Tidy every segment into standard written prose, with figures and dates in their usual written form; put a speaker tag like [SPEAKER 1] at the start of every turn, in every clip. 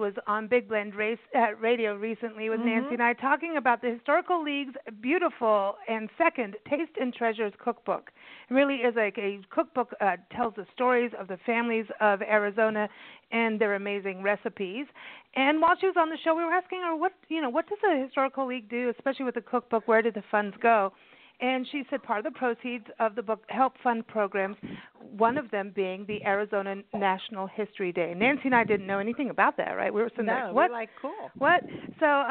[SPEAKER 1] was on Big Blend Radio recently with Nancy and I talking about the Historical League's beautiful and second Taste and Treasures cookbook. It really is like a cookbook, tells the stories of the families of Arizona and their amazing recipes. And while she was on the show, we were asking her, what does the Historical League do, especially with the cookbook? Where did the funds go? And she said part of the proceeds of the book help fund programs, one of them being the Arizona National History Day. Nancy and I didn't know anything about that, right? We were sitting there, what?
[SPEAKER 2] We're like, cool.
[SPEAKER 1] What? So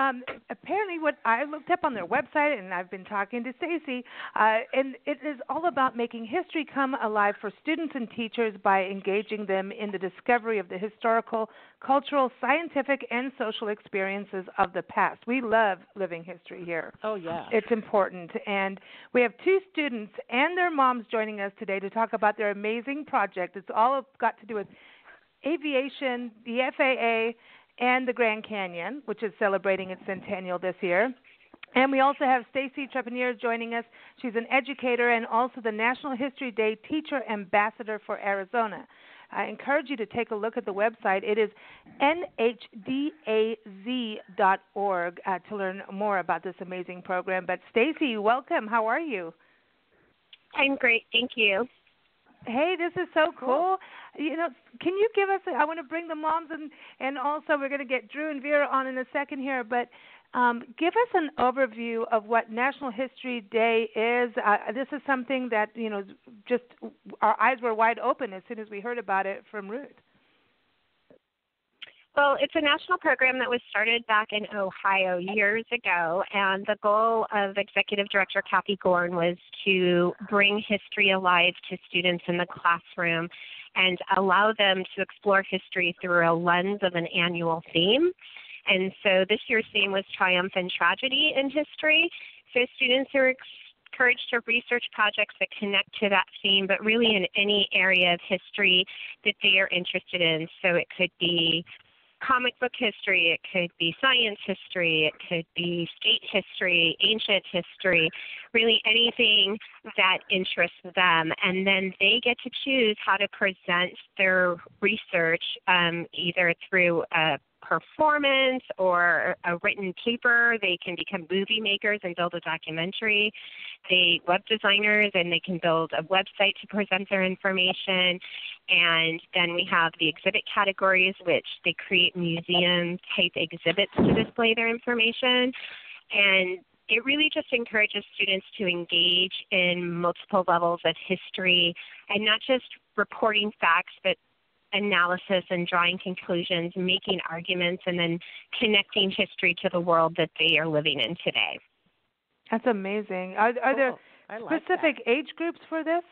[SPEAKER 1] apparently what I looked up on their website, and I've been talking to Stacey, and it is all about making history come alive for students and teachers by engaging them in the discovery of the historical, cultural, scientific, and social experiences of the past. We love living history here.
[SPEAKER 2] Oh, yeah.
[SPEAKER 1] It's important. And we have two students and their moms joining us today to talk about their amazing project. It's all got to do with aviation, the FAA, and the Grand Canyon, which is celebrating its centennial this year. And we also have Stacey Trepanier joining us. She's an educator and also the National History Day Teacher Ambassador for Arizona. I encourage you to take a look at the website. It is nhdaz.org to learn more about this amazing program. But Stacey, welcome. How are you?
[SPEAKER 3] I'm great. Thank you.
[SPEAKER 1] Hey, this is so cool. Can you give us, I want to bring the moms and also we're going to get Drew and Vir on in a second here, but give us an overview of what National History Day is. This is something that, just our eyes were wide open as soon as we heard about it from Ruth.
[SPEAKER 3] Well, it's a national program that was started back in Ohio years ago, and the goal of Executive Director Kathy Gorn was to bring history alive to students in the classroom and allow them to explore history through a lens of an annual theme. And so this year's theme was Triumph and Tragedy in History. So students are encouraged to research projects that connect to that theme, but really in any area of history that they are interested in. So it could be comic book history, it could be science history, it could be state history, ancient history, really anything that interests them. And then they get to choose how to present their research, either through a performance or a written paper. They can become movie makers and build a documentary. They web designers and they can build a website to present their information. And then we have the exhibit categories, which they create museum type exhibits to display their information. And it really just encourages students to engage in multiple levels of history and not just reporting facts, but analysis and drawing conclusions, making arguments, and then connecting history to the world that they are living in today.
[SPEAKER 1] That's amazing. Are there specific age groups for this?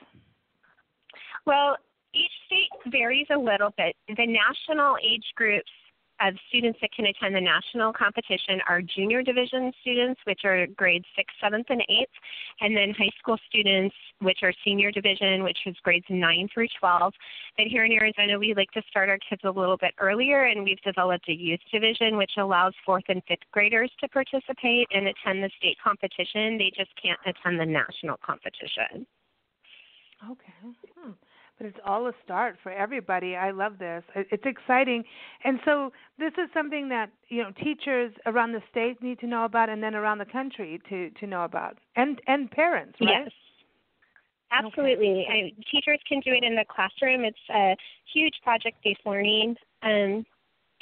[SPEAKER 3] Well, each state varies a little bit. The national age groups of students that can attend the national competition are junior division students, which are grades 6th, 7th, and 8th, and then high school students, which are senior division, which is grades 9 through 12. But here in Arizona, we like to start our kids a little bit earlier, and we've developed a youth division, which allows 4th and 5th graders to participate and attend the state competition. They just can't attend the national competition.
[SPEAKER 1] Okay. But it's all a start for everybody. I love this. It's exciting. And so this is something that, teachers around the state need to know about and then around the country to know about. And parents, right?
[SPEAKER 3] Yes. Absolutely.
[SPEAKER 1] Okay.
[SPEAKER 3] Teachers can do it in the classroom. It's a huge project-based learning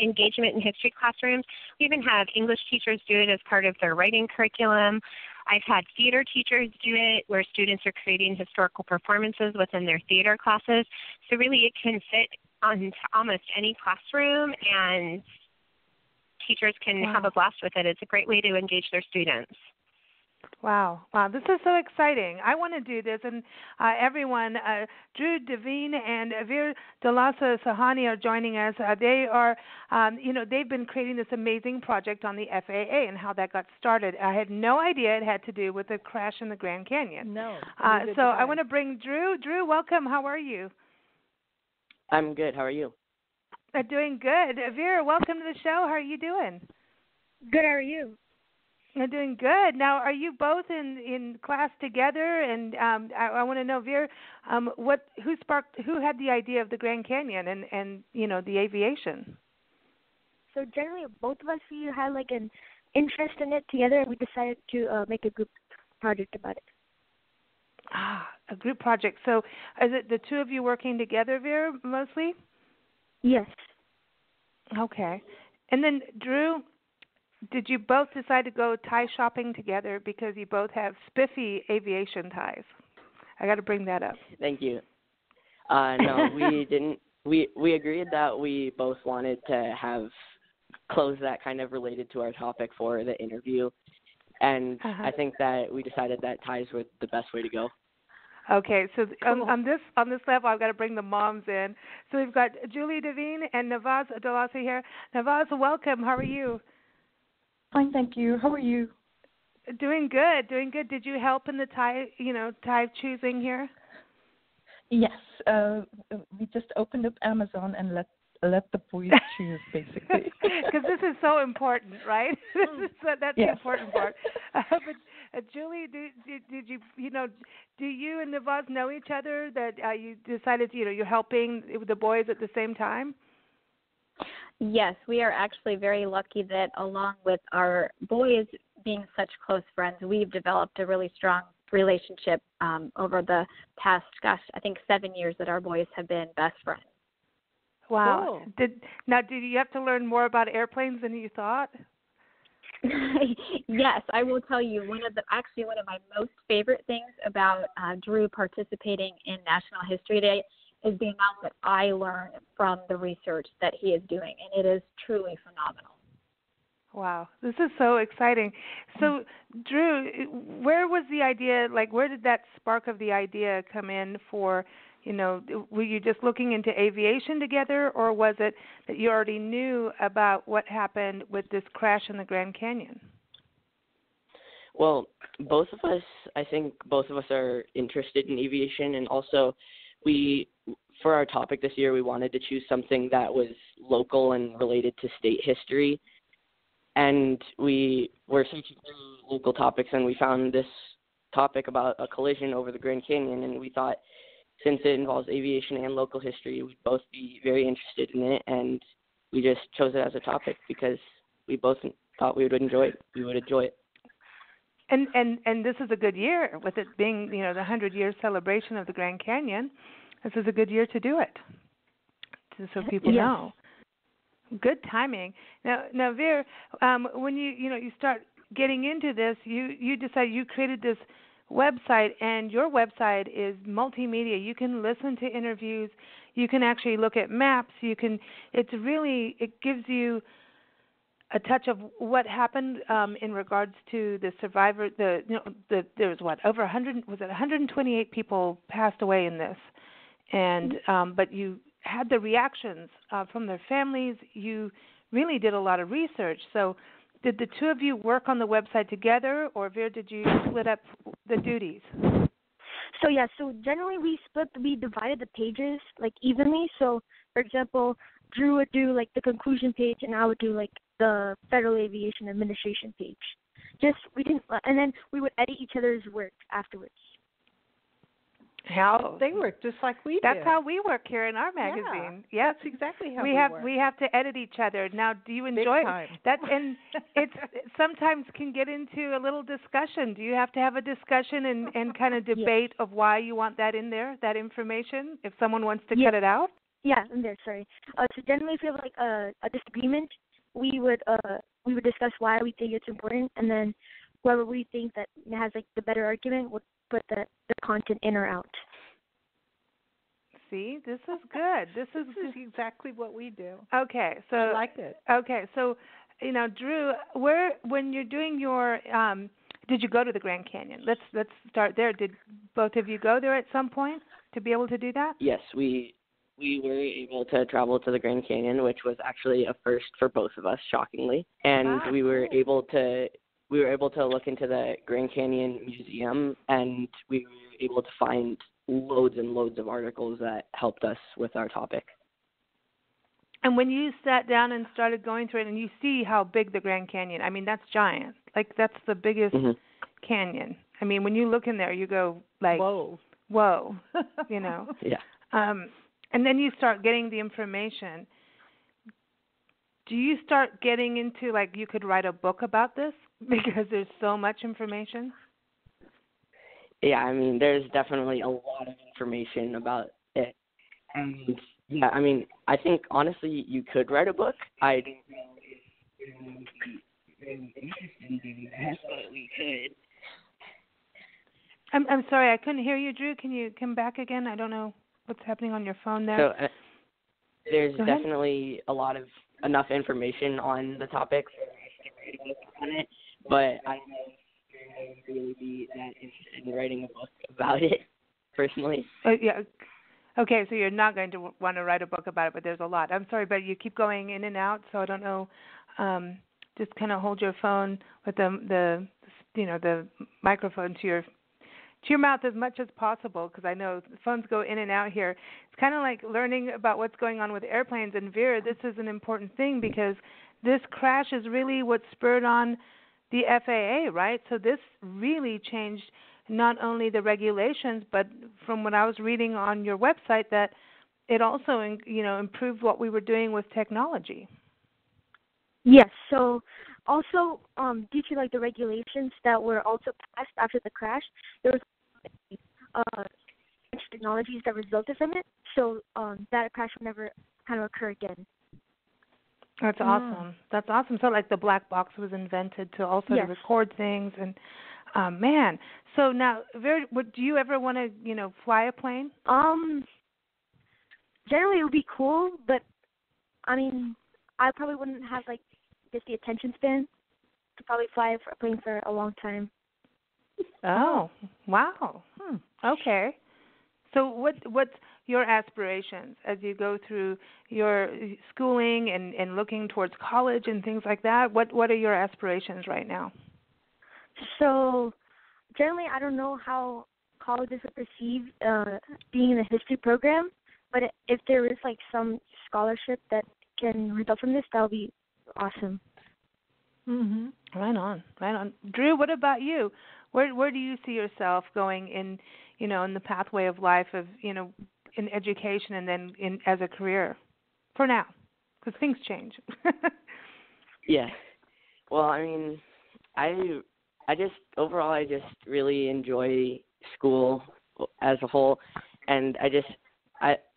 [SPEAKER 3] engagement in history classrooms. We even have English teachers do it as part of their writing curriculum. I've had theater teachers do it where students are creating historical performances within their theater classes. So really it can fit onto almost any classroom, and teachers can have a blast with it. It's a great way to engage their students.
[SPEAKER 1] Wow, this is so exciting. I want to do this, and everyone, Drew, Devine, and Vir Dolasa-Sahani are joining us. They are, they've been creating this amazing project on the FAA and how that got started. I had no idea it had to do with the crash in the Grand Canyon.
[SPEAKER 2] No.
[SPEAKER 1] So I want to bring Drew. Drew, welcome. How are you?
[SPEAKER 4] I'm good. How are you?
[SPEAKER 1] Doing good. Vir, welcome to the show. How are you doing?
[SPEAKER 5] Good. How are you?
[SPEAKER 1] I'm doing good. Now, are you both in class together? And I want to know, Vir, who had the idea of the Grand Canyon and the aviation?
[SPEAKER 5] So generally, both of us, we had like an interest in it together, and we decided to make a group project about it.
[SPEAKER 1] A group project. So is it the two of you working together, Vir, mostly?
[SPEAKER 5] Yes.
[SPEAKER 1] Okay. And then, Drew, did you both decide to go tie shopping together because you both have spiffy aviation ties? I got to bring that up.
[SPEAKER 4] Thank you. No, we didn't. We agreed that we both wanted to have clothes that kind of related to our topic for the interview, and I think that we decided that ties were the best way to go.
[SPEAKER 1] Okay, so
[SPEAKER 5] Cool.
[SPEAKER 1] on this level, I've got to bring the moms in. So we've got Julie Devine and Navaz Dolasa here. Navaz, welcome. How are you?
[SPEAKER 2] Fine, thank you. How are you?
[SPEAKER 1] Doing good, doing good. Did you help in the tie choosing here?
[SPEAKER 2] Yes, we just opened up Amazon and let the boys choose, basically.
[SPEAKER 1] Because this is so important, right? That's the
[SPEAKER 2] Yes.
[SPEAKER 1] important part. But Julie, did do you and Navaz know each other? That you decided, you're helping the boys at the same time?
[SPEAKER 6] Yes, we are actually very lucky that along with our boys being such close friends, we've developed a really strong relationship over the past, I think 7 years that our boys have been best friends.
[SPEAKER 1] Wow. Cool. Did you have to learn more about airplanes than you thought?
[SPEAKER 6] Yes, I will tell you one of my most favorite things about Drew participating in National History Day is the amount that I learned from the research that he is doing, and it is truly phenomenal.
[SPEAKER 1] Wow, this is so exciting. So, Drew, where was the idea, where did that spark of the idea come in for, were you just looking into aviation together, or was it that you already knew about what happened with this crash in the Grand Canyon?
[SPEAKER 4] Well, I think both of us are interested in aviation, and also for our topic this year, we wanted to choose something that was local and related to state history. And we were searching through local topics, and we found this topic about a collision over the Grand Canyon, and we thought since it involves aviation and local history, we'd both be very interested in it, and we just chose it as a topic because we both thought we would enjoy it.
[SPEAKER 1] And this is a good year, with it being, the 100-year celebration of the Grand Canyon. This is a good year to do it, so people know. Good timing. Now, Vir, when you start getting into this, you decide you created this website, and your website is multimedia. You can listen to interviews. You can actually look at maps. It gives you a touch of what happened in regards to the survivor. There was over 128 people passed away in this, and but you had the reactions from their families. You really did a lot of research. So did the two of you work on the website together, or Vir, did you split up the duties?
[SPEAKER 5] So generally we divided the pages evenly. So for example, Drew would do the conclusion page, and I would do the Federal Aviation Administration page. And then we would edit each other's work afterwards.
[SPEAKER 7] How they work just like we do.
[SPEAKER 1] That's how we work here in our magazine.
[SPEAKER 7] Yeah, that's exactly how we work.
[SPEAKER 1] We have to edit each other. Now, do you enjoy that? And it sometimes can get into a little discussion. Do you have to have a discussion and kind of debate of why you want that in there, that information, if someone wants to cut it out?
[SPEAKER 5] Yeah, I'm there. Sorry. So generally, if we have a disagreement, we would discuss why we think it's important, and then whoever we think that has the better argument would put the content in or out.
[SPEAKER 1] See, this is good. This is
[SPEAKER 7] exactly what we do.
[SPEAKER 1] Okay, so
[SPEAKER 7] I like it.
[SPEAKER 1] Okay, so Drew, when you're doing your, did you go to the Grand Canyon? Let's start there. Did both of you go there at some point to be able to do that?
[SPEAKER 4] Yes, we were able to travel to the Grand Canyon, which was actually a first for both of us, shockingly, and we were able to look into the Grand Canyon Museum, and we were able to find loads and loads of articles that helped us with our topic.
[SPEAKER 1] And when you sat down and started going through it, and you see how big the Grand Canyon, I mean, that's giant. That's the biggest canyon. I mean, when you look in there, you go whoa,
[SPEAKER 4] Yeah.
[SPEAKER 1] And then you start getting the information. do you start getting into, like, you could write a book about this because there's so much information?
[SPEAKER 4] Yeah, I mean, there's definitely a lot of information about it. And, yeah, I mean, I think, honestly, you could write a book. I don't know if you're very interested in doing that, but we could.
[SPEAKER 1] I'm sorry, I couldn't hear you, Drew. Can you come back again? I don't know what's happening on your phone there.
[SPEAKER 4] So there's definitely enough information on the topic for us to write a book on it, but I don't know if I would really be that interested in writing a book about it, personally.
[SPEAKER 1] Yeah. Okay, so you're not going to want to write a book about it, but there's a lot. I'm sorry, but you keep going in and out, so I don't know. Just kind of hold your phone with the microphone to your mouth as much as possible, because I know phones go in and out here. It's kind of like learning about what's going on with airplanes. And Vir, this is an important thing because this crash is really what spurred on the FAA, right? So this really changed not only the regulations, but from what I was reading on your website, that it also, improved what we were doing with technology.
[SPEAKER 5] Yes. So also, due to the regulations that were also passed after the crash, there was technologies that resulted from it. So that crash will never kind of occur again.
[SPEAKER 1] That's awesome. That's awesome. So like the black box was invented to also to record things, and man. So now, do you ever want to fly a plane?
[SPEAKER 5] Generally it would be cool, but I mean, I probably wouldn't have just the attention span to probably fly a plane for a long time.
[SPEAKER 1] Oh, wow. Okay. So what's your aspirations as you go through your schooling and looking towards college and things like that? What are your aspirations right now?
[SPEAKER 5] So generally, I don't know how colleges would perceive being in a history program, but if there is some scholarship that can result from this, that would be awesome.
[SPEAKER 1] Mhm. Right on. Drew, what about you? Where do you see yourself going in the pathway of life of in education and then as a career for now, because things change?
[SPEAKER 4] Yeah. Well, I mean, I just really enjoy school as a whole, and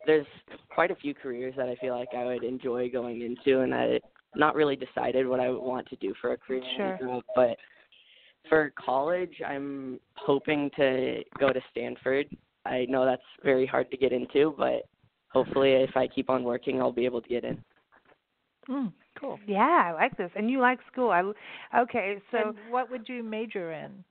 [SPEAKER 4] there's quite a few careers that I feel like I would enjoy going into, and I not really decided what I would want to do for a career when I grew up, but for college, I'm hoping to go to Stanford. I know that's very hard to get into, but hopefully if I keep on working, I'll be able to get in.
[SPEAKER 7] Cool.
[SPEAKER 1] Yeah, I like this. And you like school. Okay, so
[SPEAKER 7] and what would you major in?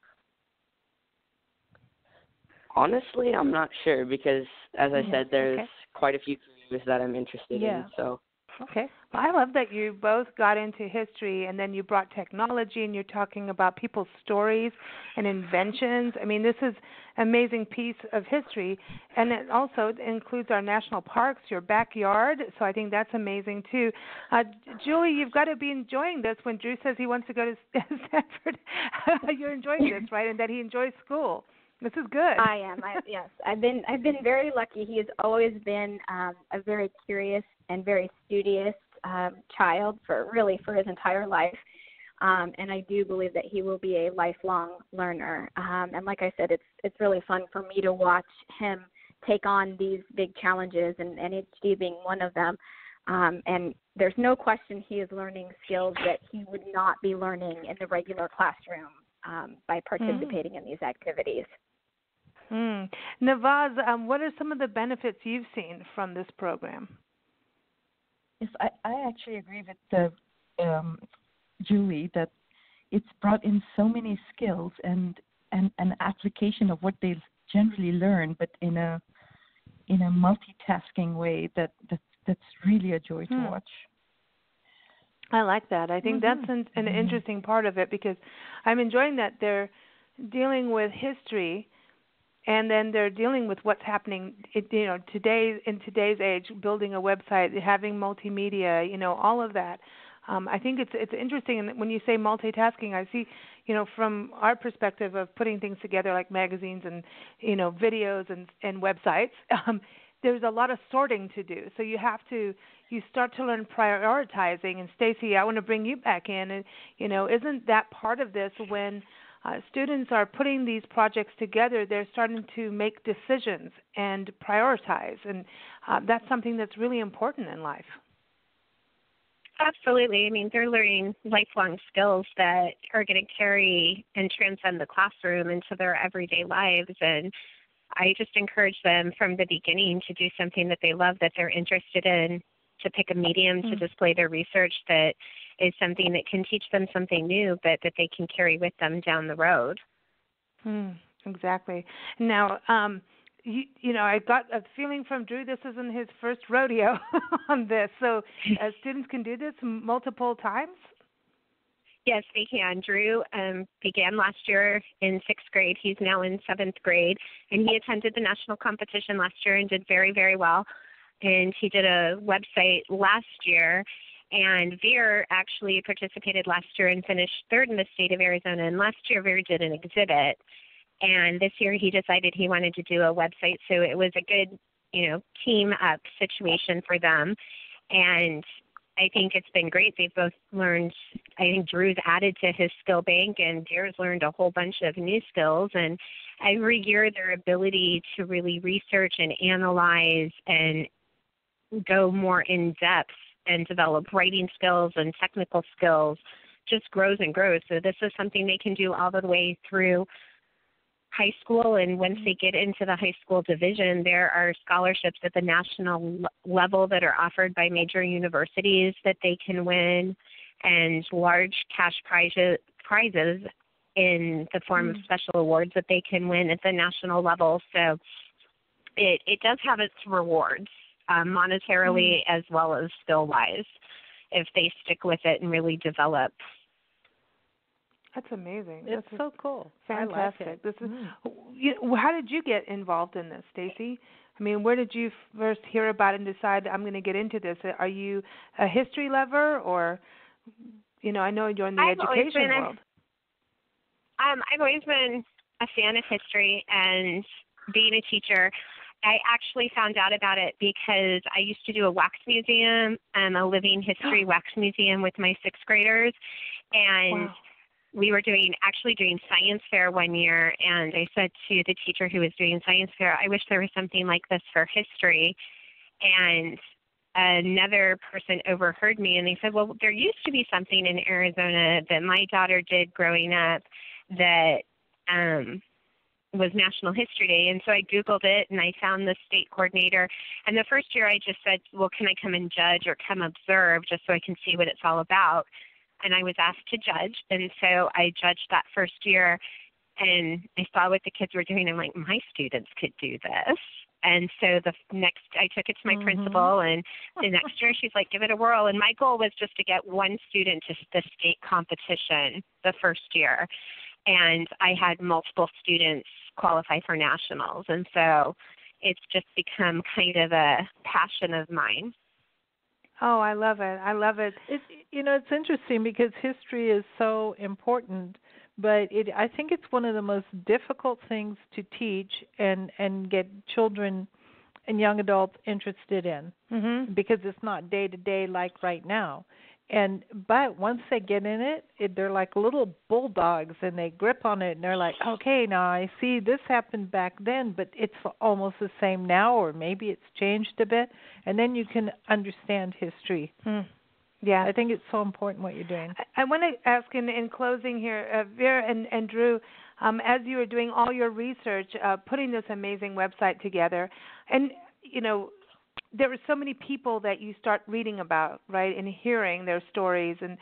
[SPEAKER 4] Honestly, I'm not sure because, as I said, there's quite a few careers that I'm interested in. So.
[SPEAKER 1] Okay. Well, I love that you both got into history and then you brought technology and you're talking about people's stories and inventions. I mean, this is an amazing piece of history, and it also includes our national parks, your backyard, so I think that's amazing too. Julie, you've got to be enjoying this when Drew says he wants to go to Stanford. You're enjoying this, right, and that he enjoys school. This is good.
[SPEAKER 6] I am. Yes, I've been very lucky. He has always been a very curious and very studious child for his entire life, and I do believe that he will be a lifelong learner. And like I said, it's really fun for me to watch him take on these big challenges, and HD being one of them. And there's no question he is learning skills that he would not be learning in the regular classroom by participating in these activities.
[SPEAKER 1] Navaz, what are some of the benefits you've seen from this program?
[SPEAKER 2] Yes, I actually agree with Julie that it's brought in so many skills and an application of what they generally learn, but in a multitasking way that's really a joy to watch.
[SPEAKER 1] I like that. I think that's an interesting part of it, because I'm enjoying that they're dealing with history, and then they're dealing with what's happening, in today's age, building a website, having multimedia, all of that. I think it's interesting, and when you say multitasking, I see, from our perspective of putting things together like magazines and, videos and websites, there's a lot of sorting to do. So you start to learn prioritizing. And Stacey, I want to bring you back in. And, isn't that part of this when students are putting these projects together, they're starting to make decisions and prioritize. And that's something that's really important in life.
[SPEAKER 3] Absolutely. I mean, they're learning lifelong skills that are going to carry and transcend the classroom into their everyday lives. And I just encourage them from the beginning to do something that they love, that they're interested in, to pick a medium to display their research that is something that can teach them something new, but that they can carry with them down the road.
[SPEAKER 1] Exactly. Now, I got a feeling from Drew this isn't his first rodeo on this. So students can do this multiple times?
[SPEAKER 3] Yes, they can. Drew began last year in 6th grade. He's now in 7th grade, and he attended the national competition last year and did very, very well. And he did a website last year, and Vir actually participated last year and finished 3rd in the state of Arizona. And last year, Vir did an exhibit, and this year he decided he wanted to do a website. So it was a good, team up situation for them. And I think it's been great. They've both learned, I think Drew's added to his skill bank, and Vir's learned a whole bunch of new skills. And every year their ability to really research and analyze and go more in depth and develop writing skills and technical skills just grows and grows. So this is something they can do all the way through high school, and once they get into the high school division, there are scholarships at the national level that are offered by major universities that they can win, and large cash prizes in the form of special awards that they can win at the national level. So it does have its rewards, monetarily as well as skill-wise, if they stick with it and really develop.
[SPEAKER 1] That's amazing.
[SPEAKER 7] It's so cool.
[SPEAKER 1] Fantastic.
[SPEAKER 7] I like it.
[SPEAKER 1] This is. How did you get involved in this, Stacey? I mean, where did you first hear about it and decide I'm going to get into this? Are you a history lover, or, I know you're in the education world.
[SPEAKER 3] I've always been a fan of history, and being a teacher, I actually found out about it because I used to do a wax museum, a living history wax museum with my 6th graders, and we were doing science fair one year, and I said to the teacher who was doing science fair, I wish there was something like this for history. And another person overheard me, and they said, well, there used to be something in Arizona that my daughter did growing up that was National History Day. And so I Googled it, and I found the state coordinator. And the first year I just said, well, can I come and judge or come observe just so I can see what it's all about? And I was asked to judge, and so I judged that first year, and I saw what the kids were doing. I'm like, my students could do this. And so I took it to my principal, and the next year she's like, give it a whirl. And my goal was just to get one student to the state competition the first year, and I had multiple students qualify for nationals. And so it's just become kind of a passion of mine.
[SPEAKER 1] Oh, I love it. I love it.
[SPEAKER 7] It's interesting because history is so important, but I think it's one of the most difficult things to teach and get children and young adults interested in, because it's not day to day like right now. But once they get in it, they're like little bulldogs, and they grip on it, and they're like, okay, now I see this happened back then, but it's almost the same now, or maybe it's changed a bit, and then you can understand history. Yeah, I think it's so important what you're doing.
[SPEAKER 1] I want to ask in closing here, Vir and Drew, as you were doing all your research, putting this amazing website together, and there were so many people that you start reading about, right, and hearing their stories. And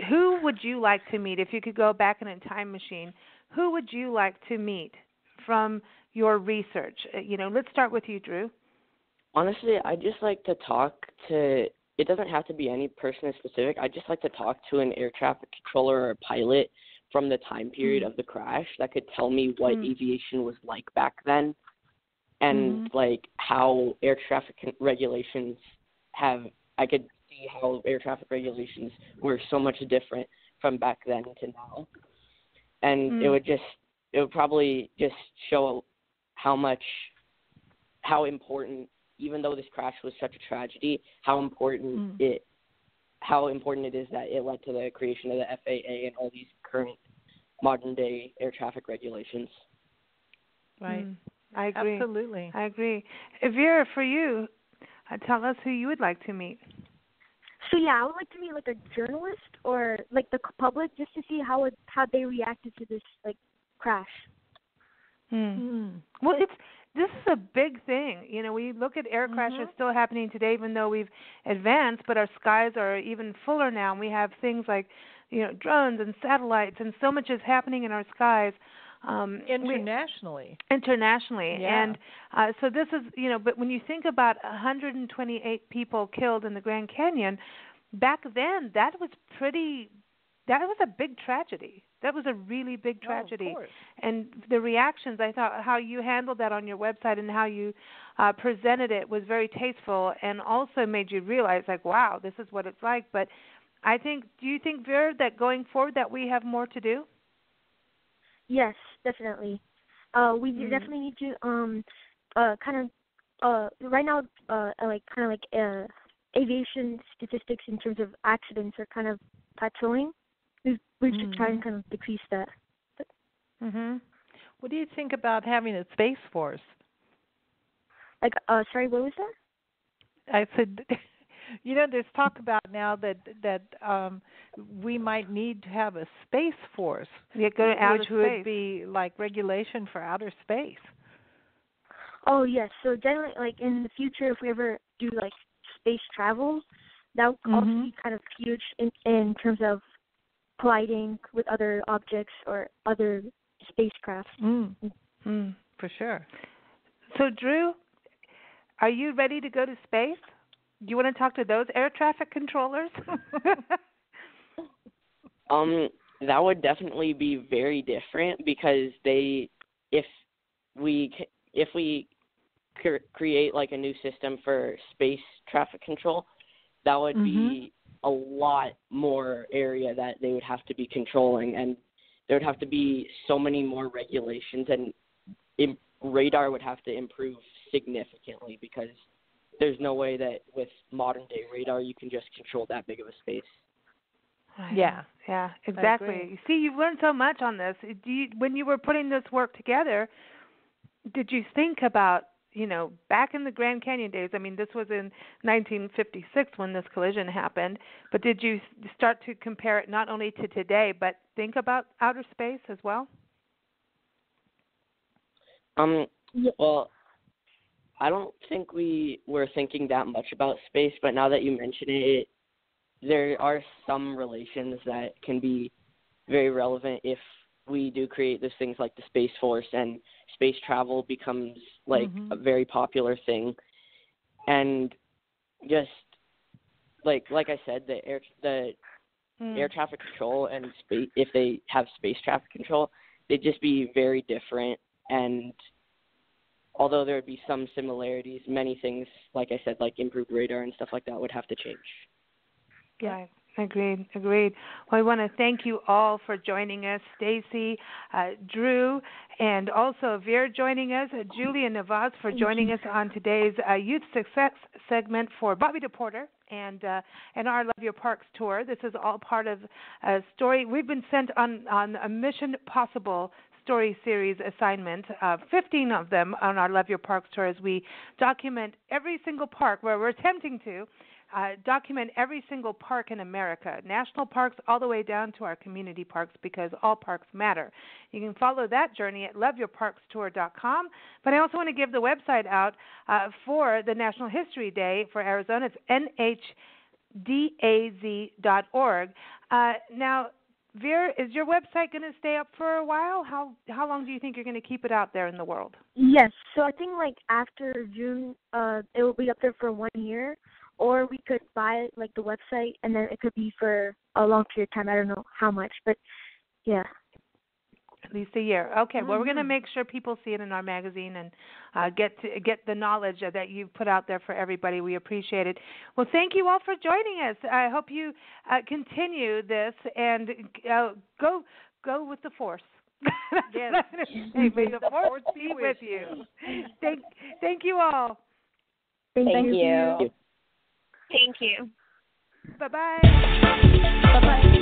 [SPEAKER 1] who would you like to meet if you could go back in a time machine? Who would you like to meet from your research? Let's start with you, Drew.
[SPEAKER 4] Honestly, I just like to talk to. It doesn't have to be any person in specific. I just like to talk to an air traffic controller or a pilot from the time period of the crash that could tell me what aviation was like back then. And like how air traffic regulations I could see how air traffic regulations were so much different from back then to now. And it would probably just show how much how important, even though this crash was such a tragedy, how important it is that it led to the creation of the FAA and all these current modern day air traffic regulations.
[SPEAKER 7] Right.
[SPEAKER 1] I agree.
[SPEAKER 7] Absolutely.
[SPEAKER 1] I agree. Vir, for you, tell us who you would like to meet.
[SPEAKER 5] So yeah, I would like to meet like a journalist or like the public just to see how they reacted to this like crash.
[SPEAKER 1] Well, this is a big thing. You know, we look at air crashes still happening today, even though we've advanced, but our skies are even fuller now. And we have things like, you know, drones and satellites, and so much is happening in our skies.
[SPEAKER 7] Internationally.
[SPEAKER 1] Yeah. And so this is, you know, but when you think about 128 people killed in the Grand Canyon, back then that was a big tragedy. That was a really big tragedy.
[SPEAKER 7] Of course.
[SPEAKER 1] And the reactions, I thought how you handled that on your website and how you presented it was very tasteful, and also made you realize, like, wow, this is what it's like. But I think, do you think, Vir, that going forward that we have more to do?
[SPEAKER 5] Yes, definitely. We definitely need to kind of right now aviation statistics in terms of accidents are kind of plateauing. We should try and kind of decrease that.
[SPEAKER 7] What do you think about having a space force?
[SPEAKER 5] Like, sorry, what was that?
[SPEAKER 7] I said, you know, there's talk about now that we might need to have a space force, which would be like regulation for outer space.
[SPEAKER 5] Oh yes, so generally, like in the future, if we ever do like space travel, that would also be kind of huge in terms of colliding with other objects or other spacecraft.
[SPEAKER 7] For sure.
[SPEAKER 1] So, Drew, are you ready to go to space? Do you want to talk to those air traffic controllers?
[SPEAKER 4] That would definitely be very different, because if we create like a new system for space traffic control, that would be a lot more area that they would have to be controlling, and there would have to be so many more regulations, and radar would have to improve significantly, because there's no way that with modern day radar you can just control that big of a space.
[SPEAKER 1] Yeah, exactly. You see, you've learned so much on this. When you were putting this work together, did you think about, you know, back in the Grand Canyon days? I mean, this was in 1956 when this collision happened, but did you start to compare it not only to today, but think about outer space as well?
[SPEAKER 4] Well, I don't think we were thinking that much about space, but now that you mention it, there are some relations that can be very relevant if we do create those things like the Space Force, and space travel becomes like a very popular thing. And just like I said, the air traffic control and space, if they have space traffic control, they'd just be very different. And although there would be some similarities, many things, like I said, like improved radar and stuff like that, would have to change.
[SPEAKER 1] Yeah, agreed. Well, I want to thank you all for joining us, Stacey, Drew, and also Vir joining us, Julie and Navaz for joining us on today's Youth Success segment for Bobby DePorter and our Love Your Parks tour. This is all part of a story. We've been sent on a Mission Possible story series assignment, 15 of them on our Love Your Parks tour, as we document every single park where we're attempting to document every single park in America, national parks all the way down to our community parks, because all parks matter. You can follow that journey at loveyourparkstour.com. But I also want to give the website out for the National History Day for Arizona. It's nhdaz.org. Now, Vir, is your website going to stay up for a while? How long do you think you're going to keep it out there in the world?
[SPEAKER 5] Yes, so I think like after June, it will be up there for 1 year. Or we could buy like the website, and then it could be for a long period of time. I don't know how much, but yeah.
[SPEAKER 1] At least a year. Okay. Well, we're going to make sure people see it in our magazine and get the knowledge that you've put out there for everybody. We appreciate it. Well, thank you all for joining us. I hope you continue this and go with the force.
[SPEAKER 7] Yes.
[SPEAKER 1] Hey, may the fourth be with you. Thank you all.
[SPEAKER 5] Thank
[SPEAKER 6] you.
[SPEAKER 3] Thank you.
[SPEAKER 1] Bye-bye.
[SPEAKER 5] Bye-bye.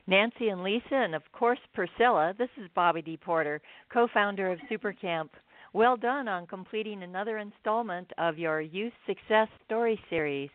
[SPEAKER 8] Nancy and Lisa, and of course Priscilla. This is Bobby D. Porter, co-founder of Supercamp. Well done on completing another installment of your Youth Success Story Series.